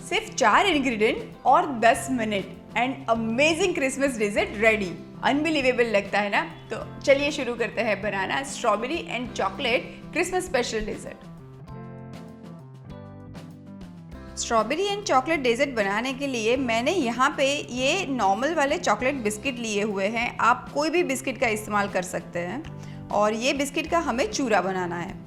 सिर्फ 4 इंग्रेडिएंट और 10 minute and amazing Christmas dessert ready. Unbelievable लगता है ना? तो चलिए शुरू करते हैं बनाना strawberry and chocolate Christmas special dessert. Strawberry and chocolate dessert बनाने के लिए मैंने यहाँ पे ये नॉर्मल वाले चॉकलेट बिस्किट लिए हुए हैं। आप कोई भी बिस्किट का इस्तेमाल कर सकते हैं और ये बिस्किट का हमें चूरा बनाना है।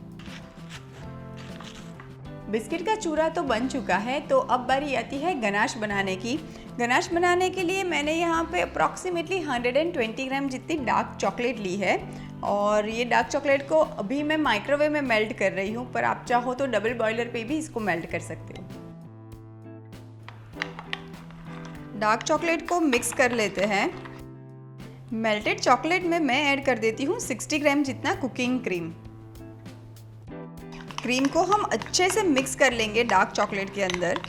बिस्किट का चूरा तो बन चुका है, तो अब बारी आती है गनाश बनाने की। गनाश बनाने के लिए मैंने यहाँ पे अप्रॉक्सीमेटली 120 ग्राम जितनी डार्क चॉकलेट ली है और ये डार्क चॉकलेट को अभी मैं माइक्रोवेव में मेल्ट कर रही हूँ, पर आप चाहो तो डबल बॉयलर पे भी इसको मेल्ट कर सकते हो। डार्क चॉकलेट को मिक्स कर लेते हैं। मेल्टेड चॉकलेट में मैं ऐड कर देती हूँ 60 ग्राम जितना कुकिंग क्रीम। क्रीम को हम अच्छे से मिक्स कर लेंगे डार्क चॉकलेट के अंदर।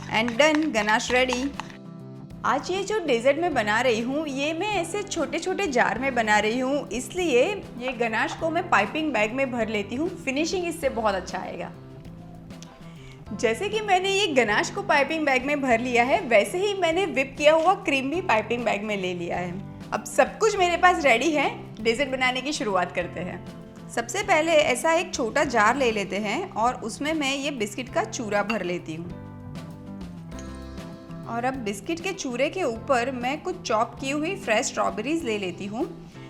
And done, ganache ready. आज ये जो डेजर्ट मैं बना रही हूँ ये मैं ऐसे छोटे छोटे जार में बना रही हूँ, इसलिए ये गनाश को मैं पाइपिंग बैग में भर लेती हूँ। फिनिशिंग इससे बहुत अच्छा आएगा। जैसे कि मैंने ये गनाश को पाइपिंग बैग में भर लिया है, वैसे ही मैंने विप किया हुआ क्रीम भी पाइपिंग बैग में ले लिया है। अब सब कुछ मेरे पास रेडी है, डेजर्ट बनाने की शुरुआत करते हैं। सबसे पहले ऐसा एक छोटा जार ले लेते हैं और उसमें मैं ये बिस्किट का चूरा भर लेती हूँ। और अब बिस्किट के चूरे के ऊपर मैं कुछ चॉप की हुई फ्रेश स्ट्रॉबेरीज ले लेती हूँ।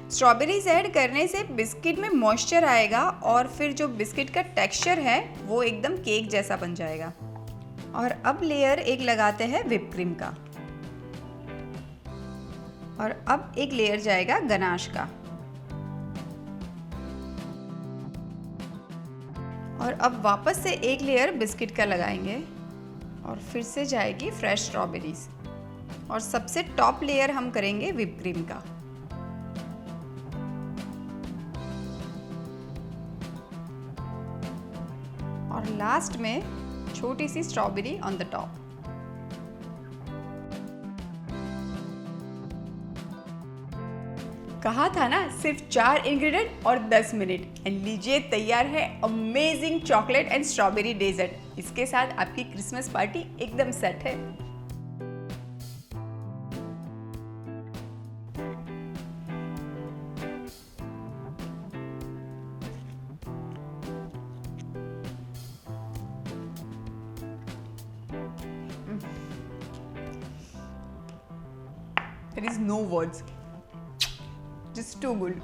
स्ट्रॉबेरीज ऐड करने से बिस्किट में मॉइस्चर आएगा और फिर जो बिस्किट का टेक्सचर है वो एकदम केक जैसा बन जाएगा। और अब लेयर एक लगाते हैं व्हिप क्रीम का और अब एक लेयर जाएगा गनाश का। और अब वापस से एक लेयर बिस्किट का लगाएंगे और फिर से जाएगी फ्रेश स्ट्रॉबेरीज और सबसे टॉप लेयर हम करेंगे व्हिप क्रीम का। और लास्ट में छोटी सी स्ट्रॉबेरी ऑन द टॉप। कहा था ना सिर्फ 4 इंग्रेडिएंट और 10 मिनट एंड लीजिए तैयार है amazing chocolate and strawberry dessert. इसके साथ आपकी क्रिसमस पार्टी एकदम सेट है। There is no words. Just too good.